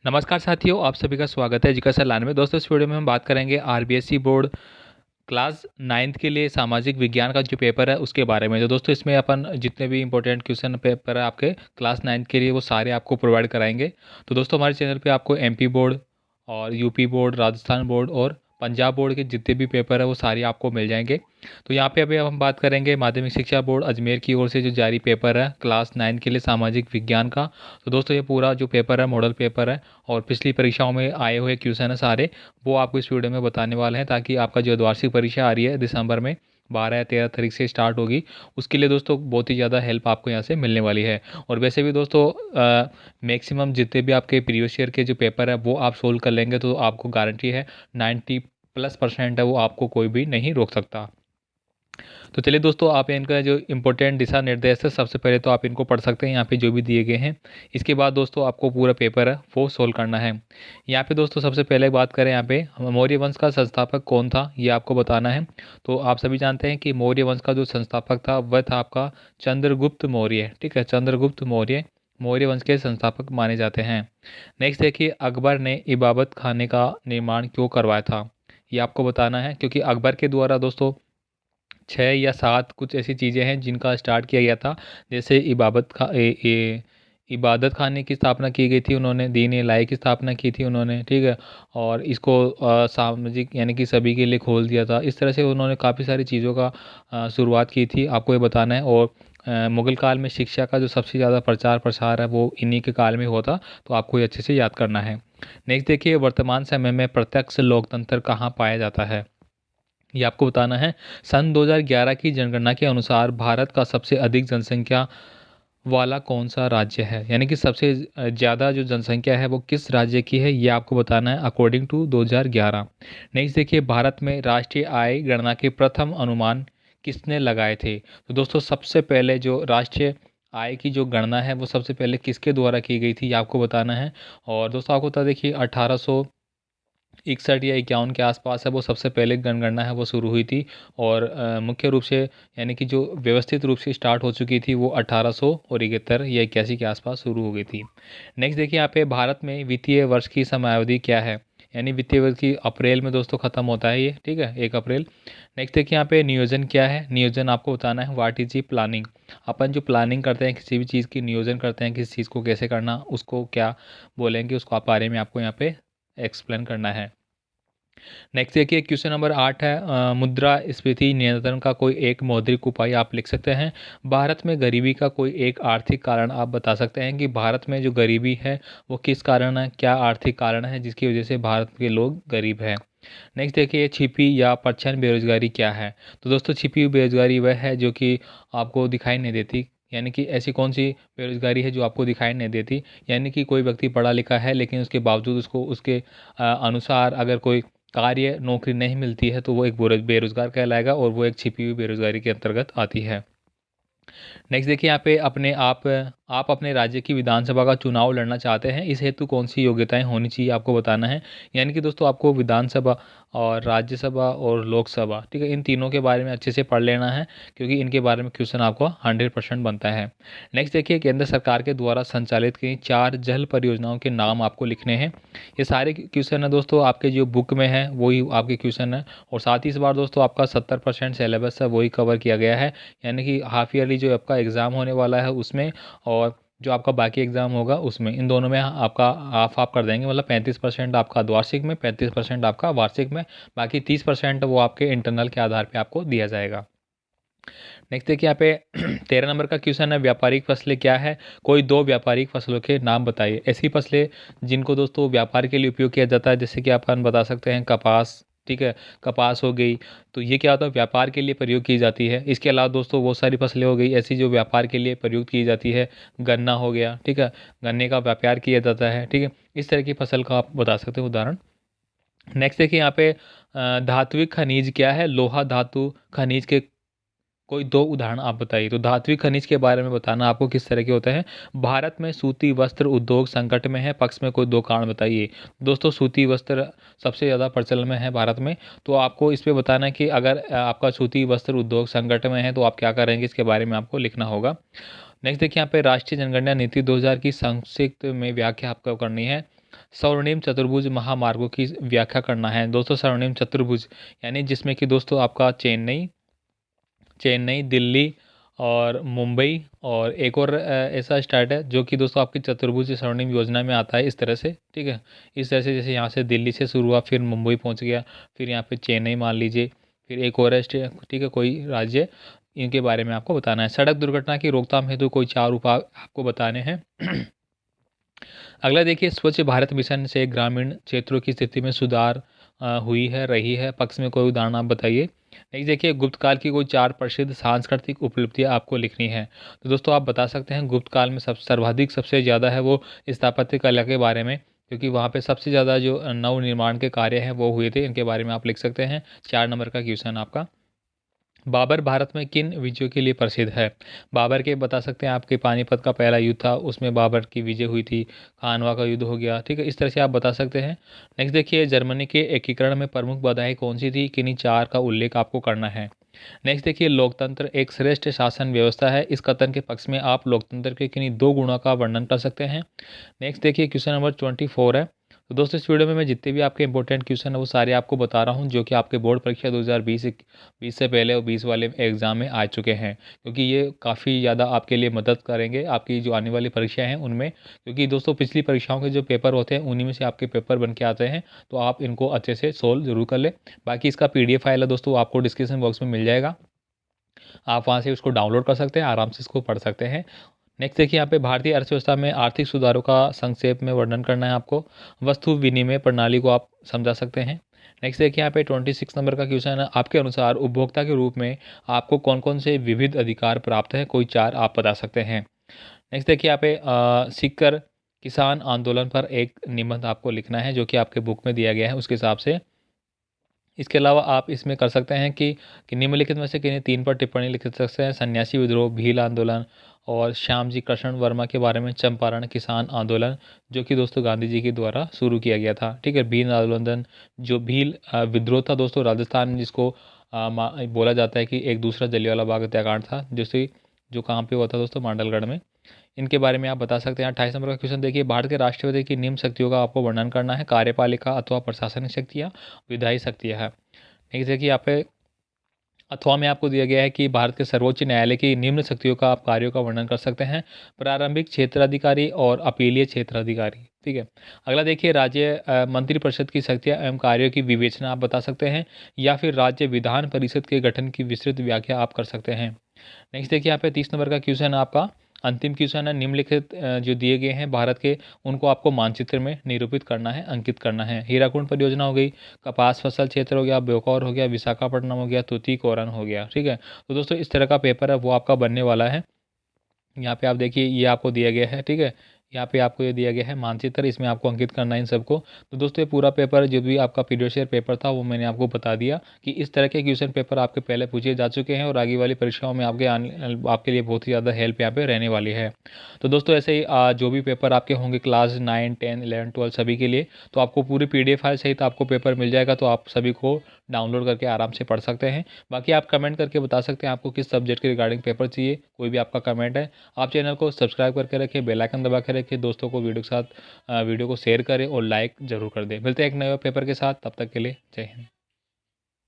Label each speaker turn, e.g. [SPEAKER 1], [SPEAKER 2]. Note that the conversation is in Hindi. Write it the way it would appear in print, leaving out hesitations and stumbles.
[SPEAKER 1] नमस्कार साथियों, आप सभी का स्वागत है जिज्ञासा लाइन में। दोस्तों, इस वीडियो में हम बात करेंगे आरबीएसई बोर्ड क्लास 9th के लिए सामाजिक विज्ञान का जो पेपर है उसके बारे में। तो दोस्तों, इसमें अपन जितने भी इंपॉर्टेंट क्वेश्चन पेपर है आपके क्लास 9th के लिए वो सारे आपको प्रोवाइड कराएंगे। तो दोस्तों, हमारे चैनल पे आपको एमपी बोर्ड और यूपी बोर्ड, राजस्थान बोर्ड और पंजाब बोर्ड के जितने भी पेपर है वो सारे आपको मिल जाएंगे। तो यहाँ पे अभी अब हम बात करेंगे माध्यमिक शिक्षा बोर्ड अजमेर की ओर से जो जारी पेपर है क्लास 9 के लिए सामाजिक विज्ञान का। तो दोस्तों, ये पूरा जो पेपर है मॉडल पेपर है और पिछली परीक्षाओं में आए हुए क्वेश्चन है सारे, वो आपको इस वीडियो में बताने वाले हैं, ताकि आपका जो वार्षिक परीक्षा आ रही है दिसंबर में 12 या 13 तारीख से स्टार्ट होगी, उसके लिए दोस्तों बहुत ही ज़्यादा हेल्प आपको यहाँ से मिलने वाली है। और वैसे भी दोस्तों, मैक्सिमम जितने भी आपके प्रीवियस ईयर के जो पेपर है वो आप सोल्व कर लेंगे तो आपको गारंटी है 90+% है वो आपको कोई भी नहीं रोक सकता। तो चलिए दोस्तों, आप इनका जो इंपॉर्टेंट दिशा निर्देश है सबसे पहले तो आप इनको पढ़ सकते हैं यहाँ पे जो भी दिए गए हैं। इसके बाद दोस्तों आपको पूरा पेपर है वो सोल्व करना है। यहाँ पे दोस्तों सबसे पहले बात करें, यहाँ पे मौर्य वंश का संस्थापक कौन था ये आपको बताना है। तो आप सभी जानते हैं कि मौर्य वंश का जो संस्थापक था वह था आपका चंद्रगुप्त मौर्य। ठीक है, चंद्रगुप्त मौर्य मौर्य वंश के संस्थापक माने जाते हैं। नेक्स्ट देखिए, अकबर ने इबादत खाने का निर्माण क्यों करवाया था, ये आपको बताना है। क्योंकि अकबर के द्वारा दोस्तों 6 या 7 कुछ ऐसी चीज़ें हैं जिनका स्टार्ट किया गया था। जैसे इबादत खाने की स्थापना की गई थी उन्होंने, दीन इलाही की स्थापना की थी उन्होंने, ठीक है। और इसको सामाजिक यानी कि सभी के लिए खोल दिया था। इस तरह से उन्होंने काफ़ी सारी चीज़ों का शुरुआत की थी, आपको ये बताना है। और मुग़ल काल में शिक्षा का जो सबसे ज़्यादा प्रचार प्रसार है वो इन्हीं के काल में हुआ था, तो आपको ये अच्छे से याद करना है। नेक्स्ट देखिए, वर्तमान समय में प्रत्यक्ष लोकतंत्र कहाँ पाया जाता है, ये आपको बताना है। सन 2011 की जनगणना के अनुसार भारत का सबसे अधिक जनसंख्या वाला कौन सा राज्य है, यानी कि सबसे ज़्यादा जो जनसंख्या है वो किस राज्य की है, ये आपको बताना है अकॉर्डिंग टू 2011। नेक्स्ट देखिए, भारत में राष्ट्रीय आय गणना के प्रथम अनुमान किसने लगाए थे। तो दोस्तों, सबसे पहले जो राष्ट्रीय आय की जो गणना है वो सबसे पहले किसके द्वारा की गई थी, ये आपको बताना है। और दोस्तों आपको बता दें कि 1861 या 51 के आसपास है वो सबसे पहले जनगणना है वो शुरू हुई थी। और मुख्य रूप से यानी कि जो व्यवस्थित रूप से स्टार्ट हो चुकी थी वो 1871 या 81 के आसपास शुरू हो गई थी। नेक्स्ट देखिए, यहाँ पे भारत में वित्तीय वर्ष की समयावधि क्या है, यानी वित्तीय वर्ष की अप्रैल में दोस्तों ख़त्म होता है ये, ठीक है, 1 अप्रैल। नेक्स्ट देखिए, यहाँ पे नियोजन क्या है, नियोजन आपको बताना है। व्हाट इज ई प्लानिंग, अपन जो प्लानिंग करते हैं किसी भी चीज़ की, नियोजन करते हैं किसी चीज़ को कैसे करना, उसको क्या बोलेंगे, उसको आप बारे में आपको यहाँ पे एक्सप्लेन करना है। नेक्स्ट देखिए, क्वेश्चन नंबर 8 है, मुद्रास्फीति नियंत्रण का कोई एक मौद्रिक उपाय आप लिख सकते हैं। भारत में गरीबी का कोई एक आर्थिक कारण आप बता सकते हैं कि भारत में जो गरीबी है वो किस कारण है, क्या आर्थिक कारण है जिसकी वजह से भारत के लोग गरीब हैं। नेक्स्ट देखिए, छिपी या प्रच्छन्न बेरोजगारी क्या है। तो दोस्तों, छिपी हुई बेरोजगारी वह है जो कि आपको दिखाई नहीं देती, यानी कि ऐसी कौन सी बेरोजगारी है जो आपको दिखाई नहीं देती, यानी कि कोई व्यक्ति पढ़ा लिखा है लेकिन उसके बावजूद उसको उसके अनुसार अगर कोई कार्य नौकरी नहीं मिलती है तो वो एक बेरोजगार कहलाएगा और वो एक छिपी हुई बेरोजगारी के अंतर्गत आती है। नेक्स्ट देखिए, यहाँ पे आप अपने राज्य की विधानसभा का चुनाव लड़ना चाहते हैं, इस हेतु कौन सी योग्यताएं होनी चाहिए आपको बताना है। यानी कि दोस्तों आपको विधानसभा और राज्यसभा और लोकसभा, ठीक है, इन तीनों के बारे में अच्छे से पढ़ लेना है, क्योंकि इनके बारे में क्वेश्चन आपको 100% बनता है। नेक्स्ट देखिए, केंद्र सरकार के द्वारा संचालित की 4 जल परियोजनाओं के नाम आपको लिखने हैं। ये सारे क्वेश्चन है दोस्तों आपके जो बुक में है वही आपके क्वेश्चन है। और साथ ही इस बार दोस्तों आपका 70% सिलेबस है वही कवर किया गया है, यानी कि हाफ ईयरली जो आपका एग्ज़ाम होने वाला है उसमें और जो आपका बाकी एग्ज़ाम होगा उसमें, इन दोनों में आपका हाफ हाफ कर देंगे। मतलब 35% आपका अर्धवार्षिक में, 35% आपका वार्षिक में, बाकी 30% वो आपके इंटरनल के आधार पे आपको दिया जाएगा। नेक्स्ट देखिए, यहाँ पे 13 नंबर का क्वेश्चन है, व्यापारिक फसलें क्या है, कोई 2 व्यापारिक फसलों के नाम बताइए। ऐसी फसलें जिनको दोस्तों व्यापार के लिए उपयोग किया जाता है, जैसे कि अपन बता सकते हैं कपास, ठीक है, कपास हो गई, तो ये क्या होता है व्यापार के लिए प्रयोग की जाती है। इसके अलावा दोस्तों बहुत सारी फसलें हो गई ऐसी जो व्यापार के लिए प्रयोग की जाती है। गन्ना हो गया, ठीक है, गन्ने का व्यापार किया जाता है, ठीक है, इस तरह की फसल का आप बता सकते हो उदाहरण। नेक्स्ट देखिए, यहाँ पे धात्विक खनिज क्या है, लोहा धातु खनिज के कोई 2 उदाहरण आप बताइए। तो धात्विक खनिज के बारे में बताना आपको किस तरह के होते हैं। भारत में सूती वस्त्र उद्योग संकट में है, पक्ष में कोई 2 कारण बताइए। दोस्तों, सूती वस्त्र सबसे ज़्यादा प्रचलन में है भारत में, तो आपको इस पे बताना है कि अगर आपका सूती वस्त्र उद्योग संकट में है तो आप क्या करेंगे, इसके बारे में आपको लिखना होगा। नेक्स्ट देखिए, यहाँ पे राष्ट्रीय जनगणना नीति 2000 की संक्षिप्त में व्याख्या आपको करनी है। स्वर्णिम चतुर्भुज महामार्गों की व्याख्या करना है। दोस्तों स्वर्णिम चतुर्भुज यानी जिसमें कि दोस्तों आपका चेन्नई, दिल्ली और मुंबई और एक और ऐसा स्टार्ट है जो कि दोस्तों आपकी चतुर्भुज स्वर्णिम योजना में आता है इस तरह से, ठीक है। इस तरह से जैसे यहाँ से दिल्ली से शुरू हुआ, फिर मुंबई पहुँच गया, फिर यहाँ पे चेन्नई मान लीजिए, फिर एक और है ठीक है, कोई राज्य, इनके बारे में आपको बताना है। सड़क दुर्घटना की रोकथाम हेतु कोई 4 उपाय आपको बताने हैं। अगला देखिए, स्वच्छ भारत मिशन से ग्रामीण क्षेत्रों की स्थिति में सुधार हुई है, रही है, पक्ष में कोई उदाहरण आप बताइए। नेक्स्ट देखिए, गुप्त काल की कोई 4 प्रसिद्ध सांस्कृतिक उपलब्धियां आपको लिखनी है। तो दोस्तों आप बता सकते हैं गुप्त काल में सब सर्वाधिक सबसे ज़्यादा है वो स्थापत्य कला के बारे में, क्योंकि वहाँ पे सबसे ज़्यादा जो नव निर्माण के कार्य हैं वो हुए थे, इनके बारे में आप लिख सकते हैं। 4 नंबर का क्वेश्चन आपका। बाबर भारत में किन विजयों के लिए प्रसिद्ध है? बाबर के बता सकते हैं, आपके पानीपत का पहला युद्ध था, उसमें बाबर की विजय हुई थी। खानवा का युद्ध हो गया, ठीक है, इस तरह से आप बता सकते हैं। नेक्स्ट देखिए, जर्मनी के एकीकरण में प्रमुख बाधाएं कौन सी थी? किन्हीं 4 का उल्लेख आपको करना है। नेक्स्ट देखिए, लोकतंत्र एक श्रेष्ठ शासन व्यवस्था है, इस कथन के पक्ष में आप लोकतंत्र के किन्हीं 2 गुणों का वर्णन कर सकते हैं। नेक्स्ट देखिए, क्वेश्चन नंबर 24 है। तो दोस्तों इस वीडियो में मैं जितने भी आपके इंपॉर्टेंट क्वेश्चन है वो सारे आपको बता रहा हूँ, जो कि आपके बोर्ड परीक्षा 2020 से पहले और 20 वाले एग्जाम में आ चुके हैं, क्योंकि ये काफ़ी ज़्यादा आपके लिए मदद करेंगे आपकी जो आने वाली परीक्षा हैं उनमें, क्योंकि दोस्तों पिछली परीक्षाओं के जो पेपर होते हैं उन्हीं में से आपके पेपर बन के आते हैं, तो आप इनको अच्छे से सोल्व जरूर कर लें। बाकी इसका PDF फाइल है दोस्तों, आपको डिस्क्रिप्शन बॉक्स में मिल जाएगा, आप वहाँ से उसको डाउनलोड कर सकते हैं, आराम से इसको पढ़ सकते हैं। नेक्स्ट देखिए, यहाँ पे भारतीय अर्थव्यवस्था में आर्थिक सुधारों का संक्षेप में वर्णन करना है आपको। वस्तु विनिमय प्रणाली को आप समझा सकते हैं। नेक्स्ट देखिए, यहाँ पे 26 नंबर का क्वेश्चन है, आपके अनुसार उपभोक्ता के रूप में आपको कौन कौन से विविध अधिकार प्राप्त हैं? कोई 4 आप बता सकते हैं। नेक्स्ट देखिए, यहाँ पे सीकर किसान आंदोलन पर एक निबंध आपको लिखना है, जो कि आपके बुक में दिया गया है उसके हिसाब से। इसके अलावा आप इसमें कर सकते हैं कि निम्नलिखित में से किन्हीं 3 पर टिप्पणी लिख सकते हैं। सन्यासी विद्रोह, भील आंदोलन और श्याम जी कृष्ण वर्मा के बारे में चंपारण किसान आंदोलन, जो कि दोस्तों गांधी जी के द्वारा शुरू किया गया था, ठीक है। भील आंदोलन, जो भील विद्रोह था दोस्तों राजस्थान में, जिसको बोला जाता है कि एक दूसरा जलियांवाला बाग हत्याकांड था, जिससे जो कहाँ पे हुआ था दोस्तों, मांडलगढ़ में। इनके बारे में आप बता सकते हैं। 28 नंबर का क्वेश्चन देखिए, भारत के राष्ट्रपति की निम्न शक्तियों का आपको वर्णन करना है। कार्यपालिका अथवा प्रशासनिक शक्तियाँ, विधायी शक्तियाँ है। नेक्स्ट देखिए, यहाँ पे अथवा में आपको दिया गया है कि भारत के सर्वोच्च न्यायालय की निम्न शक्तियों का आप कार्यों का वर्णन कर सकते हैं। प्रारंभिक क्षेत्राधिकारी और अपीलीय क्षेत्राधिकारी, ठीक है। अगला देखिए, राज्य मंत्रिपरिषद की शक्तियाँ एवं कार्यों की विवेचना आप बता सकते हैं, या फिर राज्य विधान परिषद के गठन की विस्तृत व्याख्या आप कर सकते हैं। नेक्स्ट देखिए, यहाँ पे 30 नंबर का क्वेश्चन है आपका, अंतिम क्वेश्चन है। निम्नलिखित जो दिए गए हैं भारत के, उनको आपको मानचित्र में निरूपित करना है, अंकित करना है। हीराकुंड परियोजना हो गई, कपास फसल क्षेत्र हो गया, ब्योकौर हो गया, विशाखापट्टनम हो गया, तूतीकोरन हो गया, ठीक है। तो दोस्तों इस तरह का पेपर है वो आपका बनने वाला है। यहाँ पे आप देखिए, ये आपको दिया गया है, ठीक है। यहाँ पे आपको ये दिया गया है मानचित्र, इसमें आपको अंकित करना है इन सबको। तो दोस्तों ये पूरा पेपर जो भी आपका प्रीवियस ईयर पेपर था वो मैंने आपको बता दिया कि इस तरह के क्वेश्चन पेपर आपके पहले पूछे जा चुके हैं, और आगे वाली परीक्षाओं में आपके लिए बहुत ही ज़्यादा हेल्प यहाँ पे रहने वाली है। तो दोस्तों ऐसे ही जो भी पेपर आपके होंगे क्लास 9, 10, 11, 12 सभी के लिए, तो आपको पूरी PDF फाइल सहित आपको पेपर मिल जाएगा, तो आप सभी को डाउनलोड करके आराम से पढ़ सकते हैं। बाकी आप कमेंट करके बता सकते हैं आपको किस सब्जेक्ट के रिगार्डिंग पेपर चाहिए, कोई भी आपका कमेंट है। आप चैनल को सब्सक्राइब करके रखें, बेल आइकन दबा के रखें, दोस्तों को वीडियो के साथ वीडियो को शेयर करें और लाइक ज़रूर कर दें। मिलते हैं एक नए पेपर के साथ, तब तक के लिए जय हिंद।